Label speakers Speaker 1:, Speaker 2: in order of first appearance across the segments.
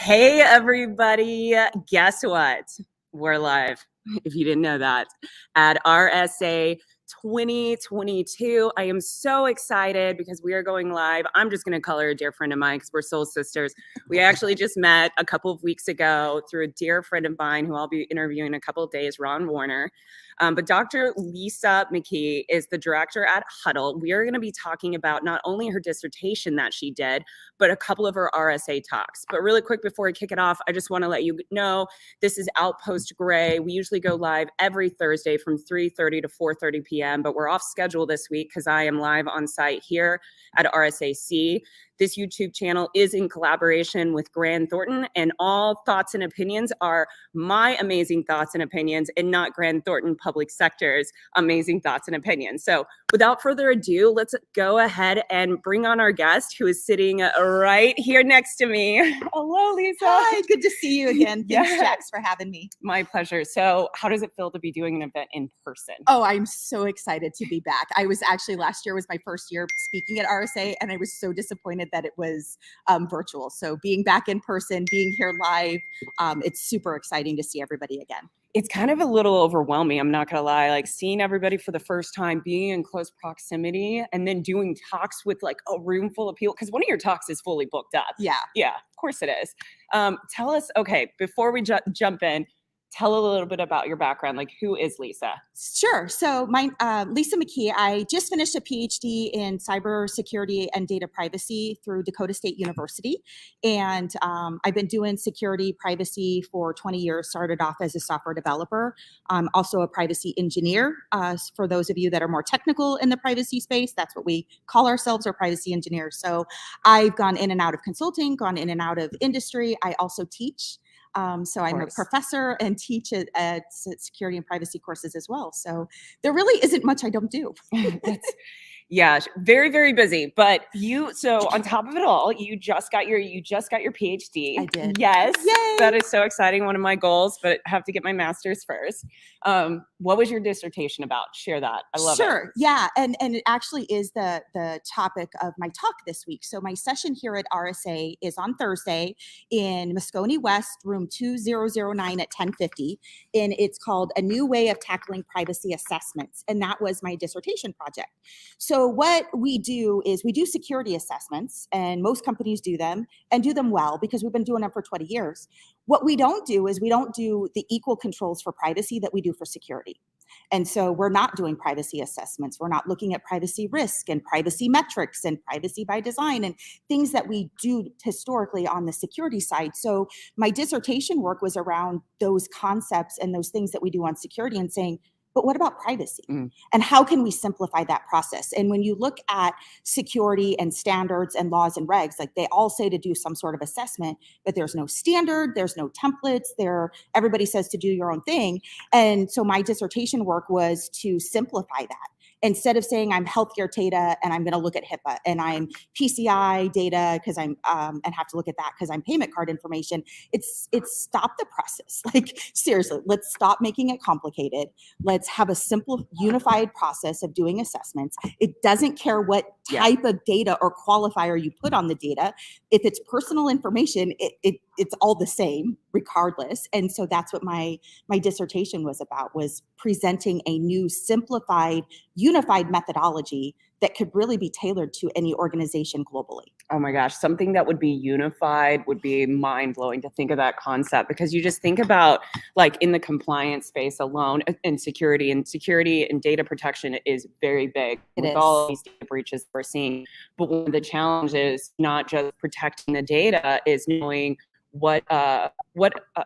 Speaker 1: Hey, everybody. Guess what? We're live, if you didn't know that, at RSA 2022. I am so excited because we are going live. I'm just going to call her a dear friend of mine because we're soul sisters. We actually just met a couple of weeks ago through a dear friend of mine who I'll be interviewing in a couple of days, Ron Warner. But Dr. Lisa McKee is the director at Hudl. We are going to be talking about not only her dissertation that she did, but a couple of her RSA talks. But really quick before we kick it off, I just want to let you know this is Outpost Gray. We usually go live every Thursday from 3:30 to 4:30 p.m., but we're off schedule this week because I am live on site here at RSAC. This YouTube channel is in collaboration with Grant Thornton, and all thoughts and opinions are my amazing thoughts and opinions and not Grant Thornton Public Sector's amazing thoughts and opinions. So without further ado, let's go ahead and bring on our guest who is sitting right here next to me. Hello, Lisa.
Speaker 2: Hi, good to see you again. Thanks,
Speaker 1: Yes.
Speaker 2: Jax, for having me.
Speaker 1: My pleasure. So how does it feel to be doing an event in person?
Speaker 2: Oh, I'm so excited to be back. I was actually, last year was my first year speaking at RSA, and I was so disappointed that it was virtual. So being back in person, being here live, it's super exciting to see everybody again.
Speaker 1: It's kind of a little overwhelming, I'm not gonna lie, like seeing everybody for the first time, being in close proximity, and then doing talks with like a room full of people, because one of your talks is fully booked up.
Speaker 2: Yeah.
Speaker 1: Yeah, of course it is. Tell us, okay, before we jump in, tell a little bit about your background. Like, who is Lisa?
Speaker 2: Sure. So my Lisa McKee, I just finished a PhD in cybersecurity and data privacy through Dakota State University. And I've been doing security privacy for 20 years, started off as a software developer. I'm also a privacy engineer. For those of you that are more technical in the privacy space, that's what we call ourselves, our privacy engineers. So I've gone in and out of consulting, gone in and out of industry. I also teach. So I'm a professor and teach at security and privacy courses as well. So there really isn't much I don't do.
Speaker 1: Yeah, very, very busy. But so on top of it all, you just got your PhD.
Speaker 2: I did.
Speaker 1: Yes.
Speaker 2: Yay!
Speaker 1: That is so exciting. One of my goals, but I have to get my master's first. What was your dissertation about? Share that. I love it.
Speaker 2: Sure. Yeah. And it actually is the topic of my talk this week. So my session here at RSA is on Thursday in Moscone West, room 2009 at 10:50. And it's called A New Way of Tackling Privacy Assessments. And that was my dissertation project. So what we do is we do security assessments, and most companies do them and do them well because we've been doing them for 20 years. What we don't do is we don't do the equal controls for privacy that we do for security. And so we're not doing privacy assessments. We're not looking at privacy risk and privacy metrics and privacy by design and things that we do historically on the security side. So my dissertation work was around those concepts and those things that we do on security and saying, but what about privacy? And how can we simplify that process? And when you look at security and standards and laws and regs, like they all say to do some sort of assessment, but there's no standard, there's no templates, everybody says to do your own thing. And so my dissertation work was to simplify that. Instead of saying I'm healthcare data and I'm going to look at HIPAA and I'm PCI data because I'm and have to look at that because I'm payment card information, it's stop the process. Like seriously, let's stop making it complicated. Let's have a simple, unified process of doing assessments. It doesn't care what type of data or qualifier you put on the data. If it's personal information, it's all the same regardless. And so that's what my dissertation was about, was presenting a new simplified, unified methodology that could really be tailored to any organization globally.
Speaker 1: Oh my gosh, something that would be unified would be mind-blowing to think of that concept, because you just think about like in the compliance space alone and security and data protection is very big with all these data breaches we're seeing. But one of the challenges, not just protecting the data, is knowing what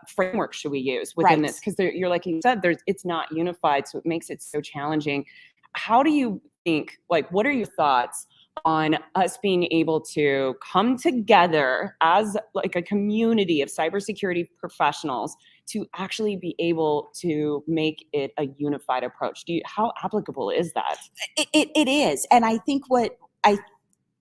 Speaker 1: framework should we use within this, because you're like you said, it's not unified, so it makes it so challenging. How do you think, like, what are your thoughts on us being able to come together as like a community of cybersecurity professionals to actually be able to make it a unified approach? How applicable is that?
Speaker 2: It is. And I think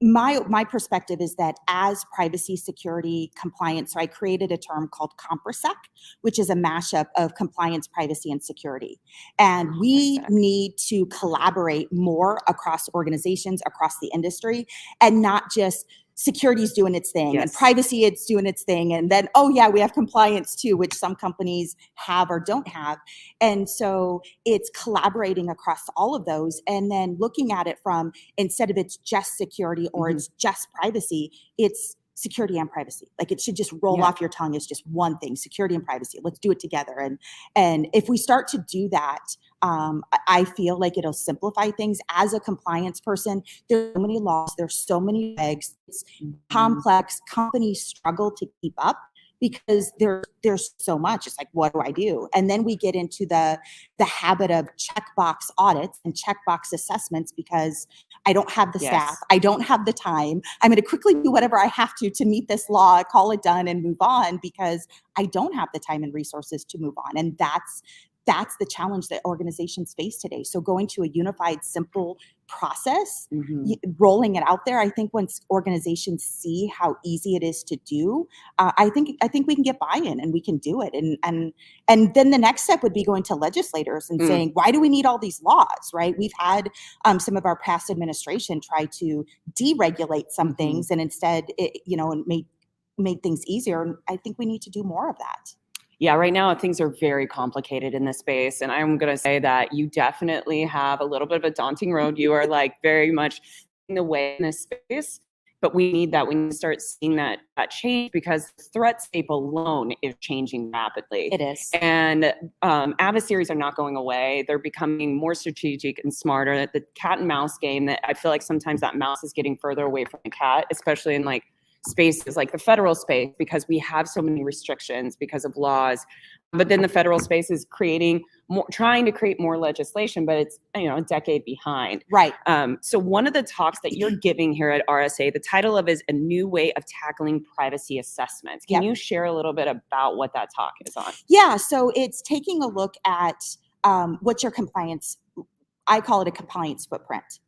Speaker 2: my perspective is that as privacy, security, compliance, so I created a term called RSAC, which is a mashup of compliance, privacy, and security. And we need to collaborate more across organizations, across the industry, and not just security is doing its thing, and
Speaker 1: Yes.
Speaker 2: privacy it's doing its thing, and then, oh yeah, we have compliance too, which some companies have or don't have. And so it's collaborating across all of those, and then looking at it from, instead of it's just security or
Speaker 1: Mhm.
Speaker 2: it's just privacy, it's security and privacy. Like, it should just roll
Speaker 1: Yeah.
Speaker 2: off your tongue as just one thing: security and privacy. Let's do it together. And if we start to do that, I feel like it'll simplify things. As a compliance person, there's so many laws, there's so many regs, it's
Speaker 1: Mhm.
Speaker 2: complex. Companies struggle to keep up because there's so much. It's like, what do I do? And then we get into the habit of checkbox audits and checkbox assessments because I don't have the staff,
Speaker 1: Yes.
Speaker 2: I don't have the time. I'm going to quickly do whatever I have to meet this law, call it done, and move on, because I don't have the time and resources to move on. And that's the challenge that organizations face today. So going to a unified, simple process,
Speaker 1: Mhm.
Speaker 2: rolling it out there, I think once organizations see how easy it is to do, I think we can get buy-in and we can do it. And then the next step would be going to legislators and saying, why do we need all these laws, right? We've had some of our past administration try to deregulate some things, and instead, it made things easier. And I think we need to do more of that.
Speaker 1: Yeah, right now things are very complicated in this space. And I'm going to say that you definitely have a little bit of a daunting road. You are like very much in the way in this space, but we need that. We need to start seeing that change, because the threatscape alone is changing rapidly.
Speaker 2: It is.
Speaker 1: And adversaries are not going away. They're becoming more strategic and smarter. The cat and mouse game, that I feel like sometimes that mouse is getting further away from the cat, especially in like spaces like the federal space, because we have so many restrictions because of laws. But then the federal space is trying to create more legislation, but it's a decade behind.
Speaker 2: Right.
Speaker 1: So one of the talks that you're giving here at RSA, the title of is A New Way of Tackling Privacy Assessments. Can you share a little bit about what that talk is on?
Speaker 2: Yeah, so it's taking a look at what's your compliance. I call it a compliance footprint.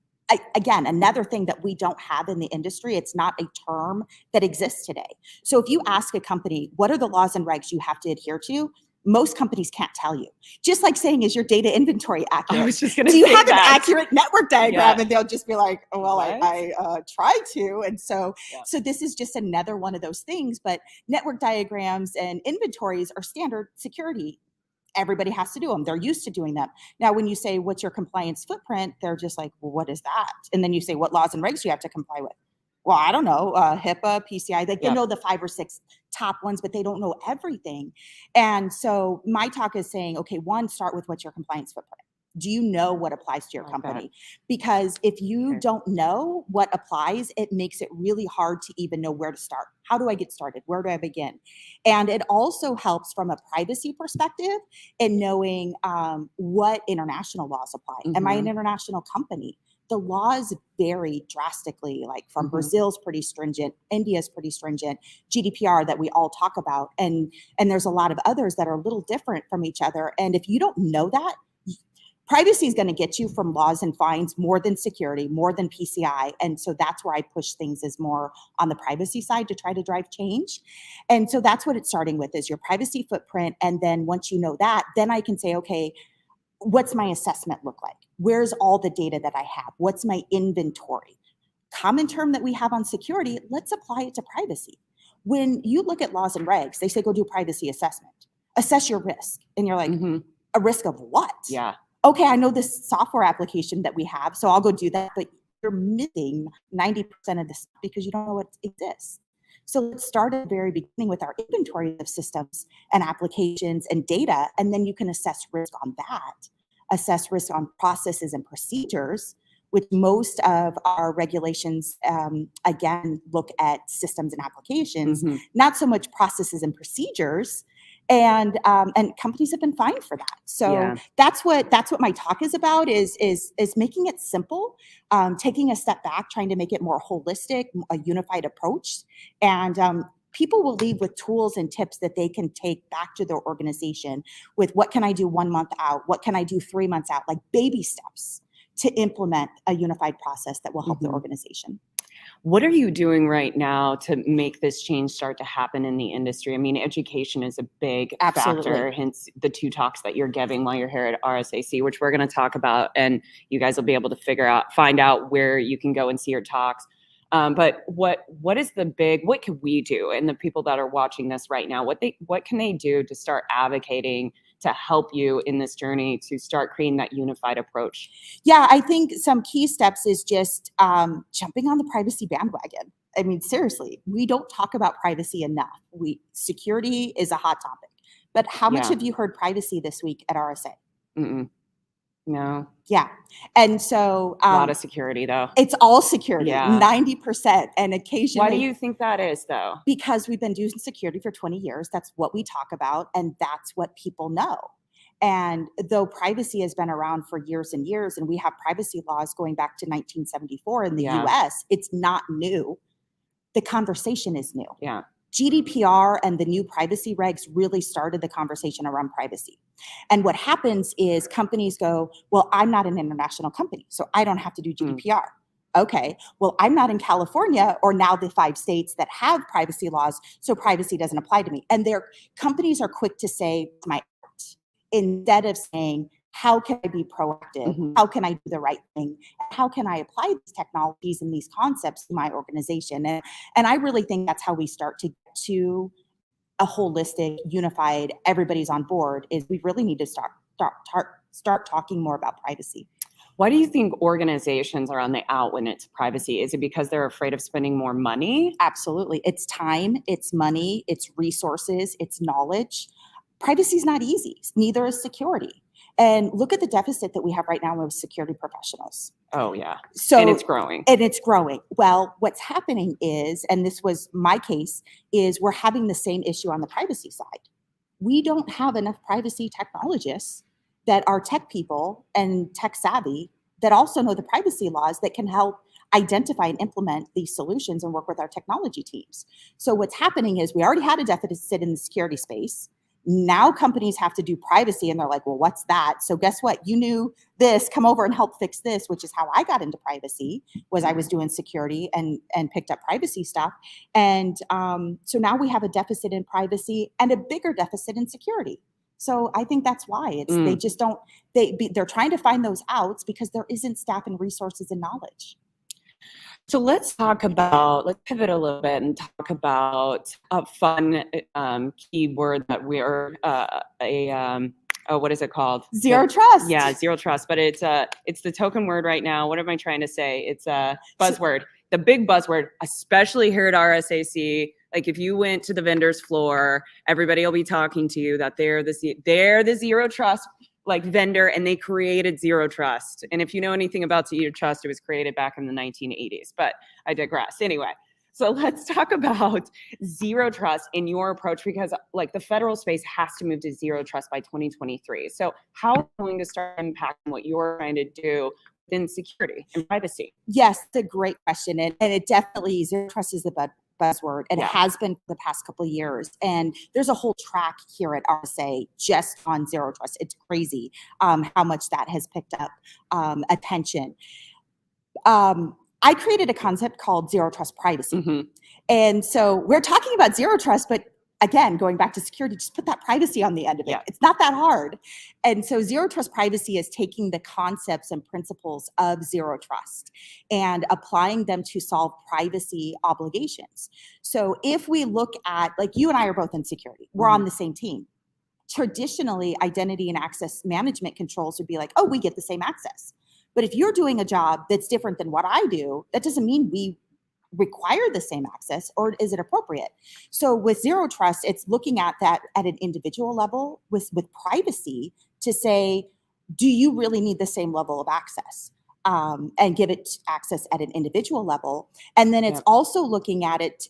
Speaker 2: Again, another thing that we don't have in the industry, it's not a term that exists today. So if you ask a company, what are the laws and regs you have to adhere to? Most companies can't tell you. Just like saying, is your data inventory accurate?
Speaker 1: I was just going to
Speaker 2: Do
Speaker 1: say
Speaker 2: you have
Speaker 1: that.
Speaker 2: an accurate network diagram?
Speaker 1: Yeah.
Speaker 2: And they'll just be like, oh, well,
Speaker 1: What?
Speaker 2: I tried to. And so,
Speaker 1: Yeah.
Speaker 2: so this is just another one of those things. But network diagrams and inventories are standard security. Everybody has to do them. They're used to doing them. Now, when you say, what's your compliance footprint? They're just like, well, what is that? And then you say, what laws and regs do you have to comply with? Well, I don't know, HIPAA, PCI, they know the 5 or 6 top ones, but they don't know everything. And so my talk is saying, okay, one, start with what's your compliance footprint. Do you know what applies to your company? Because if you don't know what applies, it makes it really hard to even know where to start. How do I get started? Where do I begin? And it also helps from a privacy perspective in knowing what international laws apply. Am I an international company? The laws vary drastically, like from Brazil's pretty stringent, India's pretty stringent, GDPR that we all talk about. And there's a lot of others that are a little different from each other. And if you don't know that, privacy is going to get you from laws and fines more than security, more than PCI. And so that's where I push things, is more on the privacy side to try to drive change. And so that's what it's starting with, is your privacy footprint. And then once you know that, then I can say, okay, what's my assessment look like? Where's all the data that I have? What's my inventory? Common term that we have on security, let's apply it to privacy. When you look at laws and regs, they say go do privacy assessment. Assess your risk. And you're like, a risk of what?
Speaker 1: Yeah.
Speaker 2: Okay, I know this software application that we have, so I'll go do that. But you're missing 90% of this because you don't know what exists. So let's start at the very beginning with our inventory of systems and applications and data, and then you can assess risk on that, assess risk on processes and procedures, which most of our regulations, again, look at systems and applications, not so much processes and procedures. And companies have been fined for that. So that's what my talk is about, is making it simple, taking a step back, trying to make it more holistic, a unified approach. And people will leave with tools and tips that they can take back to their organization with, what can I do 1 month out? What can I do 3 months out? Like baby steps to implement a unified process that will help the organization.
Speaker 1: What are you doing right now to make this change start to happen in the industry? I mean, education is a big factor, hence the 2 talks that you're giving while you're here at RSAC, which we're going to talk about, and you guys will be able to find out where you can go and see your talks. But what is what can we do? And the people that are watching this right now, what can they do to start advocating to help you in this journey to start creating that unified approach?
Speaker 2: Yeah, I think some key steps is just jumping on the privacy bandwagon. I mean, seriously, we don't talk about privacy enough. Security is a hot topic, but how much have you heard privacy this week at RSA?
Speaker 1: Mm-mm. No.
Speaker 2: Yeah. And so
Speaker 1: A lot of security though.
Speaker 2: It's all security,
Speaker 1: Yeah.
Speaker 2: 90%. And occasionally.
Speaker 1: Why do you think that is though?
Speaker 2: Because we've been doing security for 20 years. That's what we talk about. And that's what people know. And though privacy has been around for years and years, and we have privacy laws going back to 1974 in the US, it's not new. The conversation is new.
Speaker 1: Yeah.
Speaker 2: GDPR and the new privacy regs really started the conversation around privacy. And what happens is companies go, well, I'm not an international company, so I don't have to do GDPR. Okay, well, I'm not in California or now the 5 states that have privacy laws, so privacy doesn't apply to me. And companies are quick to say, my out, instead of saying, how can I be proactive? How can I do the right thing? How can I apply these technologies and these concepts to my organization? And I really think that's how we start to get to a holistic, unified, everybody's on board, is we really need to start talking more about privacy.
Speaker 1: Why do you think organizations are on the out when it's privacy? Is it because they're afraid of spending more money?
Speaker 2: Absolutely. It's time, it's money, it's resources, it's knowledge. Privacy is not easy. Neither is security. And look at the deficit that we have right now with security professionals.
Speaker 1: Oh, yeah.
Speaker 2: So,
Speaker 1: and it's growing.
Speaker 2: And it's growing. Well, what's happening is, and this was my case, is we're having the same issue on the privacy side. We don't have enough privacy technologists that are tech people and tech savvy that also know the privacy laws that can help identify and implement these solutions and work with our technology teams. So what's happening is we already had a deficit in the security space. Now companies have to do privacy and they're like, well, what's that? So guess what? You knew this, come over and help fix this, which is how I got into privacy, was I was doing security and picked up privacy stuff. And so now we have a deficit in privacy and a bigger deficit in security. So I think that's why they just don't, they're trying to find those outs because there isn't staff and resources and knowledge.
Speaker 1: So let's pivot a little bit and talk about a fun keyword that we're what is it called?
Speaker 2: Zero trust.
Speaker 1: Yeah, zero trust. But it's the token word right now. What am I trying to say? It's a buzzword. The big buzzword, especially here at RSAC. Like if you went to the vendor's floor, everybody will be talking to you that they're the zero trust vendor, and they created zero trust. And if you know anything about zero trust, it was created back in the 1980s, but I digress. Anyway, so let's talk about zero trust in your approach, because the federal space has to move to zero trust by 2023. So how are you going to start impacting what you're trying to do in security and privacy?
Speaker 2: Yes, it's a great question. And it definitely, zero trust is the buzzword, and it has been for the past couple of years. And there's a whole track here at RSA just on zero trust. It's crazy how much that has picked up attention. I created a concept called zero trust privacy. And so we're talking about zero trust, but again, going back to security, just put that privacy on the end of it. It's not that hard. And so zero trust privacy is taking the concepts and principles of zero trust and applying them to solve privacy obligations. So if we look at, you and I are both in security, we're on the same team. Traditionally, identity and access management controls would be like, oh, we get the same access. But if you're doing a job that's different than what I do, that doesn't mean we require the same access, or is it appropriate? So with zero trust, it's looking at that at an individual level with privacy to say, do you really need the same level of access? And give it access at an individual level. And then it's also looking at it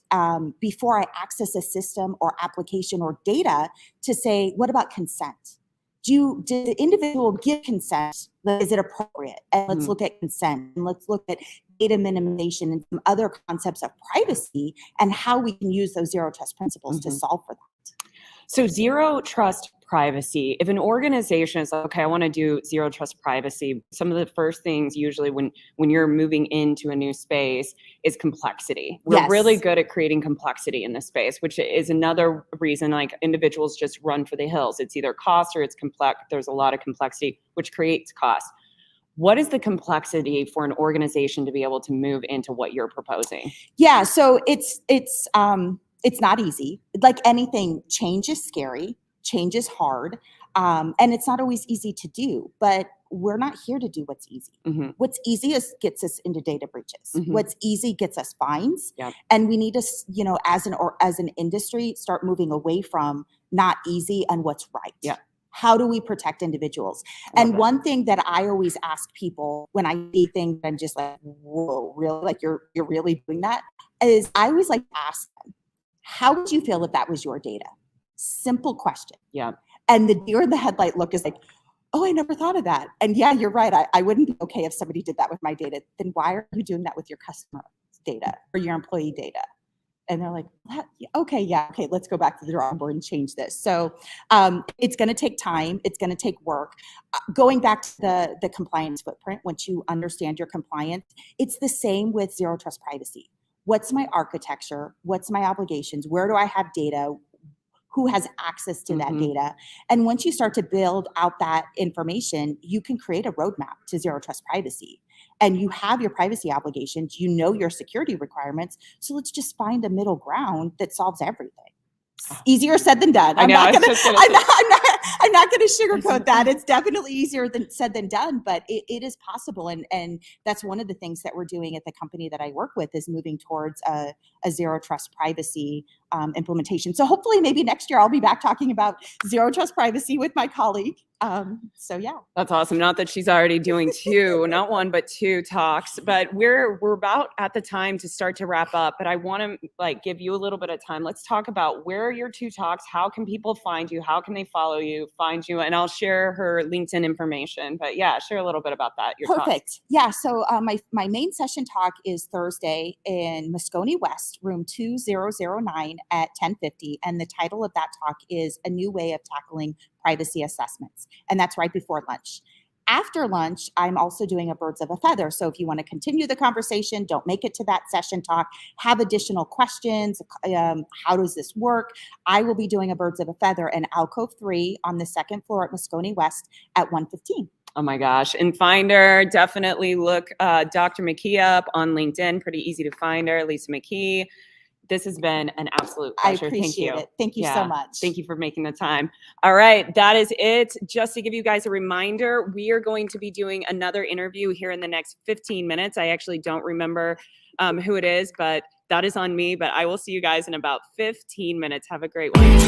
Speaker 2: before I access a system or application or data to say, what about consent? Did the individual give consent? Is it appropriate? And let's look at consent, and let's look at data minimization and some other concepts of privacy and how we can use those zero trust principles to solve for that.
Speaker 1: So zero trust privacy, if an organization is like, okay, I want to do zero trust privacy, some of the first things usually when you're moving into a new space is complexity. We're really good at creating complexity in this space, which is another reason individuals just run for the hills. It's either cost or it's complex. There's a lot of complexity, which creates cost. What is the complexity for an organization to be able to move into what you're proposing?
Speaker 2: Yeah, so it's not easy. Like anything, change is scary, change is hard, and it's not always easy to do. But we're not here to do what's easy.
Speaker 1: Mhm.
Speaker 2: What's easy is gets us into data breaches.
Speaker 1: Mhm.
Speaker 2: What's easy gets us fines.
Speaker 1: Yep.
Speaker 2: And we need to, as an industry, start moving away from not easy and what's right.
Speaker 1: Yeah.
Speaker 2: How do we protect individuals?
Speaker 1: Love
Speaker 2: And
Speaker 1: it.
Speaker 2: one thing that I always ask people when I see things, I'm just like, whoa, really? Like you're really doing that? Is I always like to ask them, how would you feel if that was your data? Simple question.
Speaker 1: Yeah.
Speaker 2: And the deer in the headlight look is like, oh, I never thought of that. And yeah, you're right. I wouldn't be okay if somebody did that with my data. Then why are you doing that with your customer data or your employee data? And they're like, okay, let's go back to the drawing board and change this. So it's going to take time. It's going to take work. Going back to the compliance footprint, once you understand your compliance, it's the same with zero trust privacy. What's my architecture? What's my obligations? Where do I have data? Who has access to that data? And once you start to build out that information, you can create a roadmap to zero trust privacy. And you have your privacy obligations, you know your security requirements. So let's just find a middle ground that solves everything. Easier said than done. I'm not going to sugarcoat that. It's definitely easier said than done, but it is possible. And that's one of the things that we're doing at the company that I work with is moving towards a zero trust privacy implementation. So hopefully maybe next year I'll be back talking about zero trust privacy with my colleague. So yeah.
Speaker 1: That's awesome. Not that she's already doing not one, but two talks, but we're about at the time to start to wrap up, but I want to give you a little bit of time. Let's talk about where are your two talks? How can people find you? How can they follow you, find you? And I'll share her LinkedIn information, but yeah, share a little bit about that.
Speaker 2: Perfect.
Speaker 1: Talks.
Speaker 2: Yeah. So my main session talk is Thursday in Moscone West, room 2009 at 10:50. And the title of that talk is A New Way of Tackling Privacy Assessments. And that's right before lunch. After lunch, I'm also doing a birds of a feather. So if you want to continue the conversation, don't make it to that session talk, have additional questions. How does this work? I will be doing a birds of a feather in Alcove 3 on the second floor at Moscone West at 1:15.
Speaker 1: Oh my gosh. And find her. Definitely look Dr. McKee up on LinkedIn. Pretty easy to find her, Lisa McKee. This has been an absolute pleasure.
Speaker 2: I appreciate it. Thank you so much.
Speaker 1: Thank you for making the time. All right, that is it. Just to give you guys a reminder, we are going to be doing another interview here in the next 15 minutes. I actually don't remember who it is, but that is on me. But I will see you guys in about 15 minutes. Have a great one.